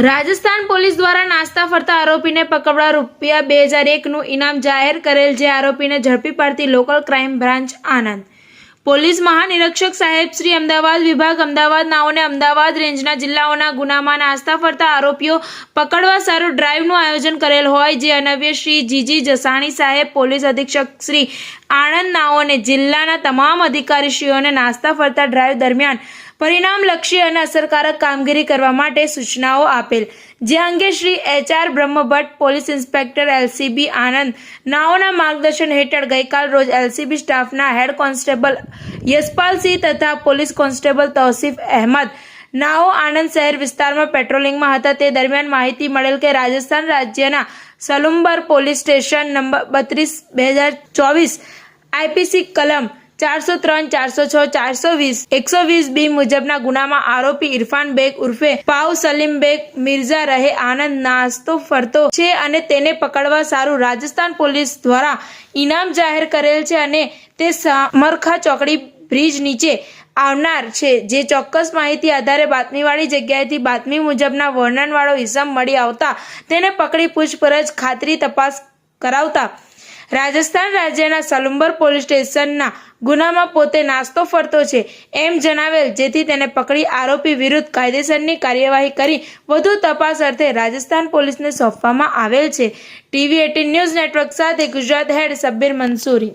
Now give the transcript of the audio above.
Rajasthan police દ્વારા નાસ્તા ફરતા આરોપીને પકડવા ₹2001નું ઇનામ જાહેર કરેલ। જે આરોપીને ઝડપી પાડતી local crime branch Anand police મહાનિરીક્ષક સાહેબ શ્રી અમદાવાદ વિભાગ અમદાવાદ નાઓને અમદાવાદ રેન્જના જિલ્લાઓના ગુનામાં નાસ્તા ફરતા આરોપીઓ પકડવા સારું ડ્રાઇવનું આયોજન કરેલ હોય। જે અન્વયે શ્રી જીજી જસાણી સાહેબ પોલીસ અધિક્ષક શ્રી આણંદ નાઓને જિલ્લાના તમામ અધિકારીશ્રીઓને નાસ્તા ફરતા ડ્રાઇવ દરમિયાન પરિણામલક્ષી અને અસરકારક કામગીરી કરવા માટે સૂચનાઓ આપેલ। જે અંગે Shri HR Brahmbhatt police inspector LCB આનંદ નાઓના માર્ગદર્શન હેઠળ ગઈકાલ રોજ LCB સ્ટાફના હેડ કોન્સ્ટેબલ યશપાલસિંહ તથા પોલીસ કોન્સ્ટેબલ તૌસીફ અહેમદ નાઓ આણંદ શહેર વિસ્તારમાં પેટ્રોલિંગમાં હતા। તે દરમિયાન માહિતી મળેલ કે રાજસ્થાન રાજ્યના સલુમ્બર પોલીસ સ્ટેશન નંબર 32/2024 IPC કલમ 403, 406, 420, 120B મુજબના ગુનામાં આરોપી ઇરફાન બેગ ઉર્ફે પાઉ સલીમ બેગ મિર્ઝા રહે આનંદ નાસ્તો ફરતો છે અને તેને પકડવા સારું રાજસ્થાન પોલીસ દ્વારા ઇનામ જાહેર કરેલ છે અને તે સમરખા ચોકડી બ્રિજ નીચે આવનાર છે। જે ચોક્કસ માહિતી આધારે બાતમીવાળી જગ્યાએથી બાતમી મુજબના વર્ણનવાળો ઇસમ મળી આવતા તેને પકડી પૂછપરછ ખાતરી તપાસ કરાવતા રાજસ્થાન રાજ્યના સલુમ્બર પોલીસ સ્ટેશનના ગુનામાં પોતે નાસ્તો ફરતો છે એમ જણાવેલ। જેથી તેને પકડી આરોપી વિરુદ્ધ કાયદેસરની કાર્યવાહી કરી વધુ તપાસ અર્થે રાજસ્થાન પોલીસને સોંપવામાં આવેલ છે। TV18 ન્યૂઝ નેટવર્ક સાથે ગુજરાત હેડ સબ્બીર મંસૂરી।